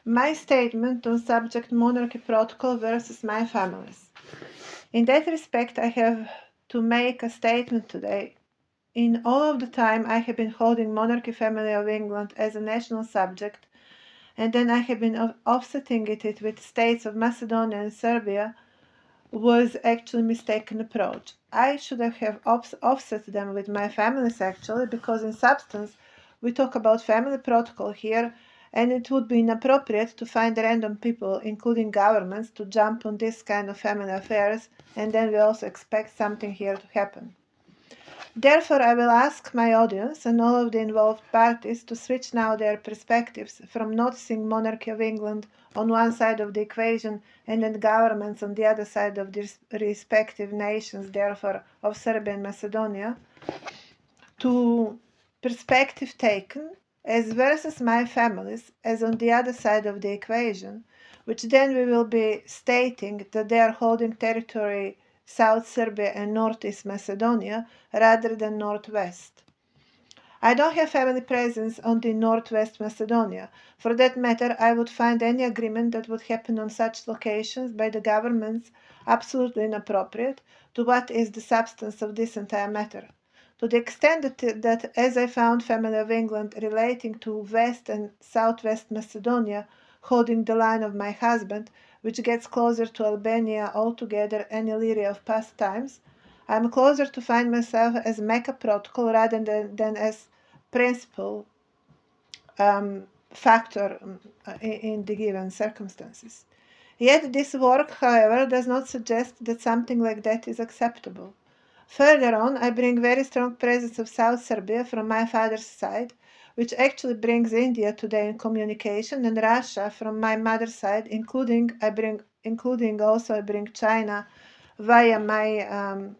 My statement on subject monarchy protocol versus my families. In that respect, I have to make a statement today. In all of the time I have been holding monarchy family of England as a national subject, and then I have been offsetting it with states of Macedonia and Serbia, was actually mistaken approach. I should have offset them with my families actually, because in substance we talk about family protocol here, and it would be inappropriate to find random people, including governments, to jump on this kind of family affairs, and then we also expect something here to happen. Therefore, I will ask my audience and all of the involved parties to switch now their perspectives from noticing monarchy of England on one side of the equation and then governments on the other side of the respective nations, therefore of Serbia and Macedonia, to perspective taken as versus my families as on the other side of the equation, which then we will be stating that they are holding territory South Serbia and Northeast Macedonia rather than Northwest. I don't have family presence on the Northwest Macedonia. For that matter, I would find any agreement that would happen on such locations by the governments absolutely inappropriate to what is the substance of this entire matter. To the extent that as I found family of England relating to West and Southwest Macedonia holding the line of my husband, which gets closer to Albania altogether and Illyria of past times, I am closer to find myself as Mecca protocol rather than as principal factor in the given circumstances. Yet this work, however, does not suggest that something like that is acceptable. Further on, I bring very strong presence of South Serbia from my father's side, which actually brings India today in communication, and Russia from my mother's side, including I bring China via my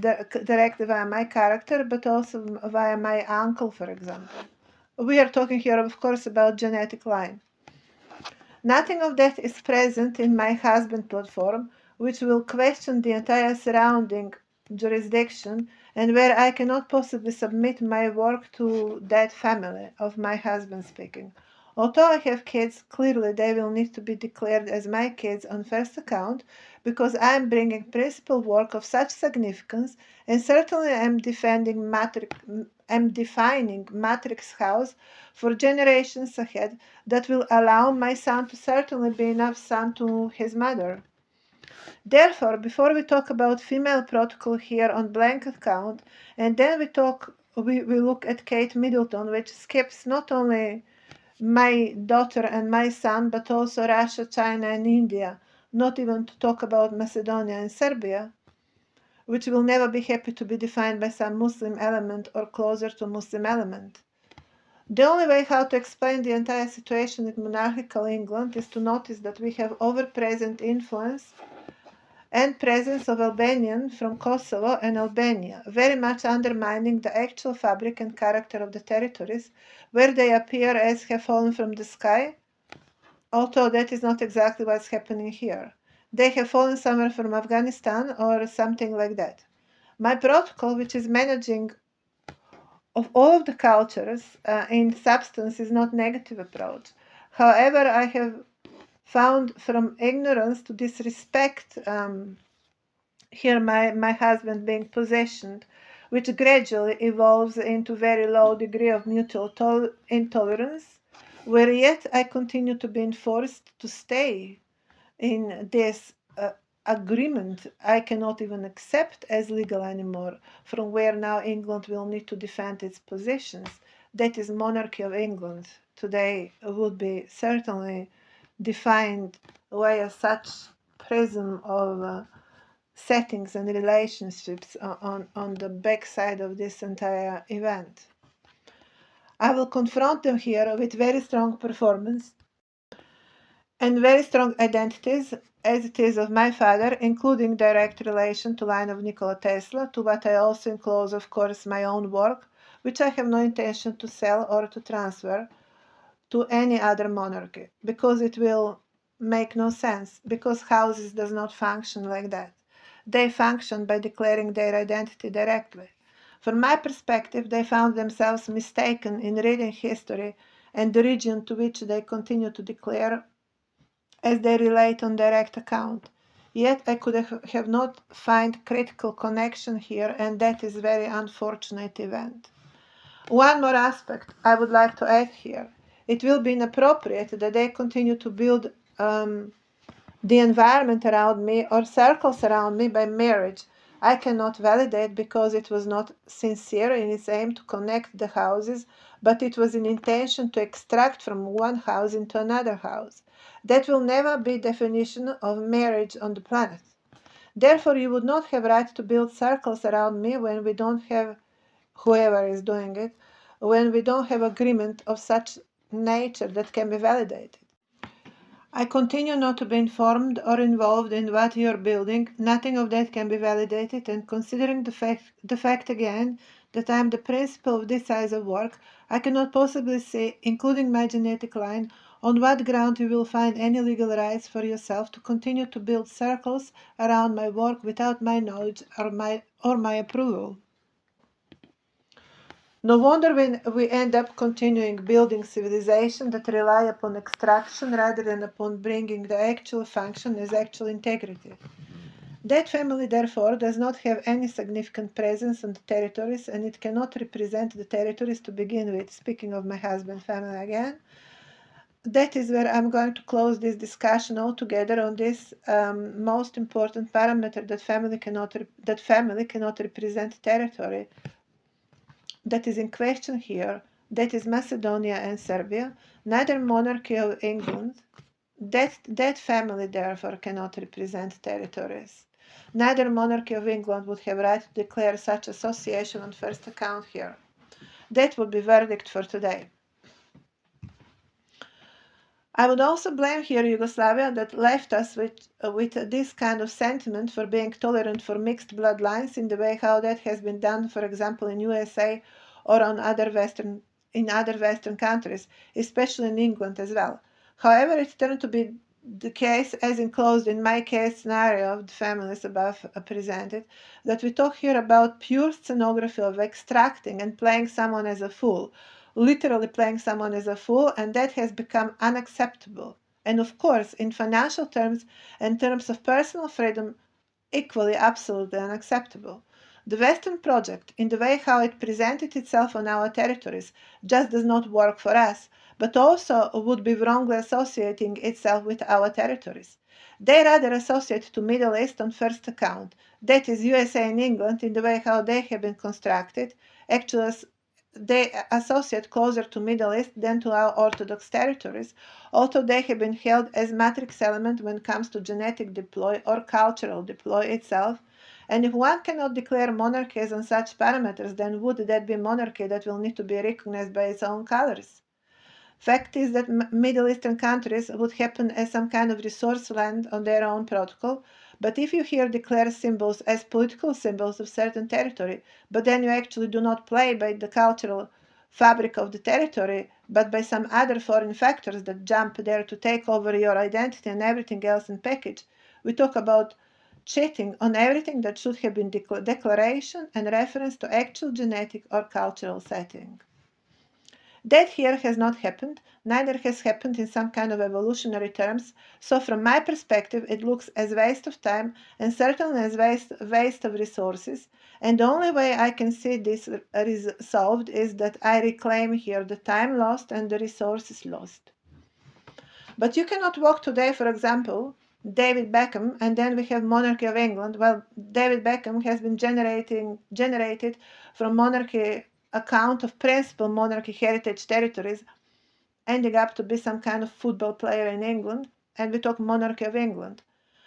directly via my character, but also via my uncle, for example. We are talking here, of course, about genetic line. Nothing of that is present in my husband platform, which will question the entire surrounding jurisdiction and where I cannot possibly submit my work to that family of my husband speaking. Although I have kids, clearly they will need to be declared as my kids on first account, because I am bringing principal work of such significance, and certainly am defining matrix house for generations ahead that will allow my son to certainly be enough son to his mother. Therefore, before we talk about female protocol here on blanket count, and then we look at Kate Middleton, which skips not only my daughter and my son, but also Russia, China, and India, not even to talk about Macedonia and Serbia, which will never be happy to be defined by some Muslim element or closer to Muslim element. The only way how to explain the entire situation in monarchical England is to notice that we have over-present influence and presence of Albanian from Kosovo and Albania, very much undermining the actual fabric and character of the territories, where they appear as have fallen from the sky, although that is not exactly what's happening here. They have fallen somewhere from Afghanistan or something like that. My protocol, which is managing of all of the cultures in substance, is not negative approach. However, I have found from ignorance to disrespect here my husband being possessioned, which gradually evolves into very low degree of mutual intolerance, where yet I continue to be enforced to stay in this agreement I cannot even accept as legal anymore, from where now England will need to defend its positions. That is monarchy of England today would be certainly defined via such prism of settings and relationships on the backside of this entire event. I will confront them here with very strong performance and very strong identities, as it is of my father, including direct relation to line of Nikola Tesla, to what I also enclose, of course, my own work, which I have no intention to sell or to transfer to any other monarchy, because it will make no sense, because houses does not function like that. They function by declaring their identity directly. From my perspective, they found themselves mistaken in reading history and the region to which they continue to declare as they relate on direct account. Yet I could have not find critical connection here, and that is very unfortunate event. One more aspect I would like to add here. It will be inappropriate that they continue to build the environment around me or circles around me by marriage. I cannot validate because it was not sincere in its aim to connect the houses, but it was in intention to extract from one house into another house. That will never be definition of marriage on the planet. Therefore, you would not have right to build circles around me when we don't have, whoever is doing it, when we don't have agreement of such nature that can be validated. I continue not to be informed or involved in what you are building. Nothing of that can be validated, and considering the fact again that I am the principal of this size of work, I cannot possibly say, including my genetic line, on what ground you will find any legal rights for yourself to continue to build circles around my work without my knowledge or my approval. No wonder when we end up continuing building civilization that rely upon extraction rather than upon bringing the actual function as actual integrity. That family, therefore, does not have any significant presence on the territories, and it cannot represent the territories to begin with. Speaking of my husband's family again, that is where I'm going to close this discussion altogether on this most important parameter that family cannot represent territory that is in question here, that is Macedonia and Serbia, neither monarchy of England, that family therefore cannot represent territories. Neither monarchy of England would have right to declare such association on first account here. That would be verdict for today. I would also blame here Yugoslavia that left us with this kind of sentiment for being tolerant for mixed bloodlines in the way how that has been done, for example, in USA or in other Western countries, especially in England as well. However, it turned to be the case, as enclosed in my case scenario of the families above presented, that we talk here about pure scenography of extracting and playing someone as a fool, literally playing someone as a fool, and that has become unacceptable. And of course, in financial terms and terms of personal freedom, equally absolutely unacceptable. The Western project, in the way how it presented itself on our territories, just does not work for us, but also would be wrongly associating itself with our territories. They rather associate to Middle East on first account, that is USA and England in the way how they have been constructed, actually they associate closer to Middle East than to our Orthodox territories, although they have been held as matrix element when it comes to genetic deploy or cultural deploy itself. And if one cannot declare monarchies on such parameters, then would that be monarchy that will need to be recognized by its own colors? Fact is that Middle Eastern countries would happen as some kind of resource land on their own protocol, but if you here declare symbols as political symbols of certain territory, but then you actually do not play by the cultural fabric of the territory, but by some other foreign factors that jump there to take over your identity and everything else in package, we talk about cheating on everything that should have been declaration and reference to actual genetic or cultural setting. That here has not happened, neither has happened in some kind of evolutionary terms, so from my perspective it looks as waste of time and certainly as waste of resources, and the only way I can see this solved is that I reclaim here the time lost and the resources lost. But you cannot walk today, for example, David Beckham, and then we have monarchy of England. Well, David Beckham has been generated from monarchy account of principal monarchy heritage territories, ending up to be some kind of football player in England, and we talk monarchy of England.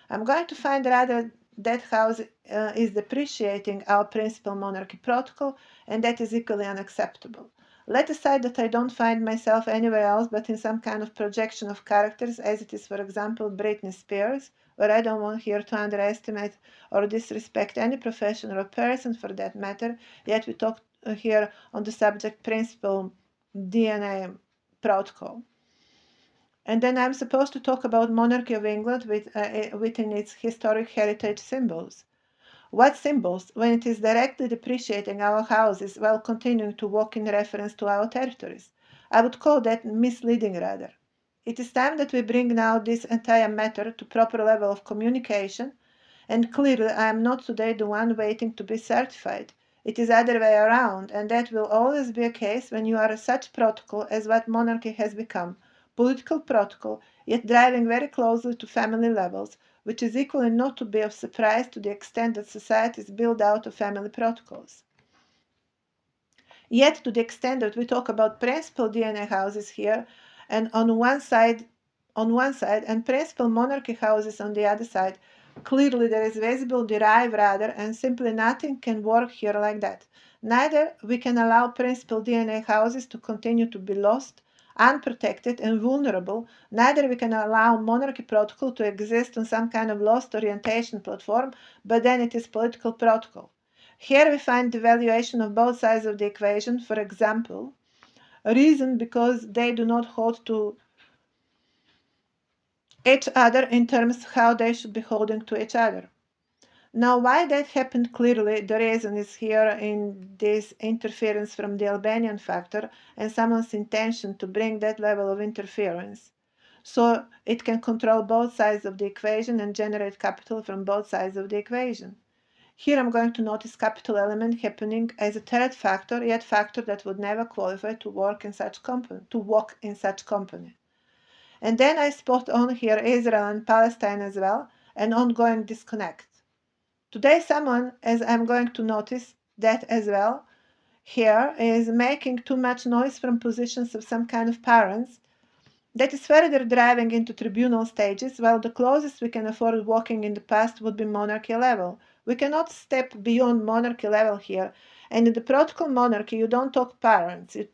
I'm going to find rather that house is depreciating our principal monarchy protocol, and that is equally unacceptable. Let aside that I don't find myself anywhere else but in some kind of projection of characters, as it is, for example, Britney Spears, where I don't want here to underestimate or disrespect any profession or person for that matter, yet we talk here on the subject principle DNA protocol. And then I'm supposed to talk about monarchy of England within its historic heritage symbols. What symbols, when it is directly depreciating our houses while continuing to walk in reference to our territories? I would call that misleading rather. It is time that we bring now this entire matter to proper level of communication, and clearly I am not today the one waiting to be certified. It is other way around, and that will always be a case when you are such protocol as what monarchy has become, political protocol, yet driving very closely to family levels, which is equally not to be of surprise to the extent that society is built out of family protocols. Yet, to the extent that we talk about principal DNA houses here, and on one side, and principal monarchy houses on the other side, clearly there is visible derive rather, and simply nothing can work here like that. Neither we can allow principal DNA houses to continue to be lost, unprotected, and vulnerable. Neither we can allow monarchy protocol to exist on some kind of lost orientation platform, but then it is political protocol. Here we find the valuation of both sides of the equation. For example, a reason because they do not hold to each other in terms of how they should be holding to each other. Now, why that happened clearly, the reason is here in this interference from the Albanian factor and someone's intention to bring that level of interference. So it can control both sides of the equation and generate capital from both sides of the equation. Here I'm going to notice capital element happening as a third factor, yet factor that would never qualify to work in such company. And then I spot on here Israel and Palestine as well, an ongoing disconnect. Today someone, as I'm going to notice that as well, here is making too much noise from positions of some kind of parents that is further driving into tribunal stages, while the closest we can afford walking in the past would be monarchy level. We cannot step beyond monarchy level here. And in the protocol monarchy, you don't talk parents. You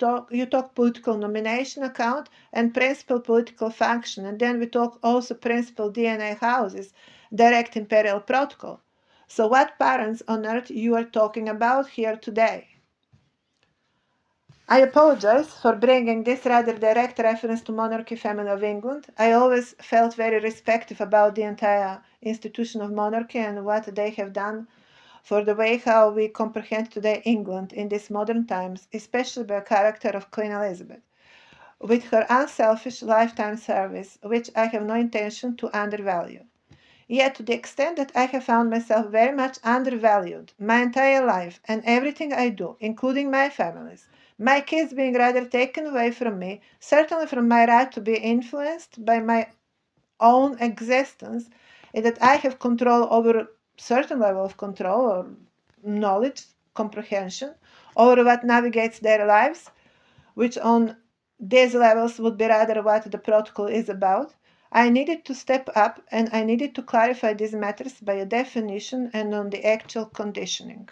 talk political nomination account and principal political function. And then we talk also principal DNA houses, direct imperial protocol. So what parents on earth you are talking about here today? I apologize for bringing this rather direct reference to monarchy family of England. I always felt very respectful about the entire institution of monarchy and what they have done for the way how we comprehend today England in these modern times, especially by the character of Queen Elizabeth, with her unselfish lifetime service, which I have no intention to undervalue. Yet, to the extent that I have found myself very much undervalued my entire life and everything I do, including my families, my kids being rather taken away from me, certainly from my right to be influenced by my own existence, and that I have control over a certain level of control or knowledge, comprehension, over what navigates their lives, which on these levels would be rather what the protocol is about. I needed to step up and I needed to clarify these matters by a definition and on the actual conditioning.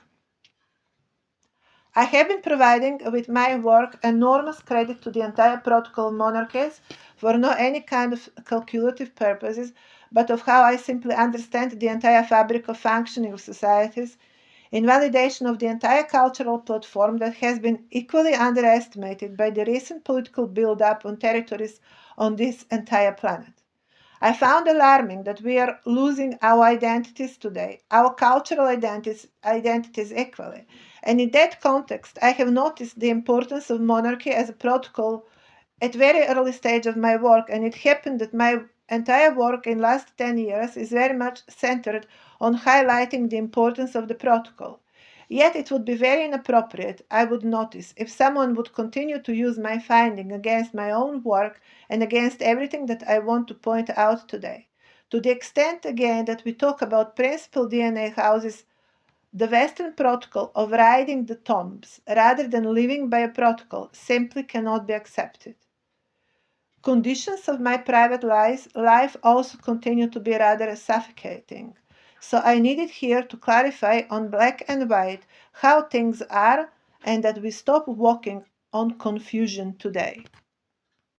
I have been providing with my work enormous credit to the entire protocol monarchies for not any kind of calculative purposes, but of how I simply understand the entire fabric of functioning of societies in validation of the entire cultural platform that has been equally underestimated by the recent political build-up on territories on this entire planet. I found alarming that we are losing our identities today, our cultural identities equally. And in that context, I have noticed the importance of monarchy as a protocol at very early stage of my work, and it happened that my entire work in last 10 years is very much centered on highlighting the importance of the protocol. Yet it would be very inappropriate, I would notice, if someone would continue to use my finding against my own work and against everything that I want to point out today. To the extent, again, that we talk about principal DNA houses, the Western protocol of riding the tombs rather than living by a protocol simply cannot be accepted. Conditions of my private life also continue to be rather suffocating. So I needed here to clarify on black and white how things are and that we stop walking on confusion today.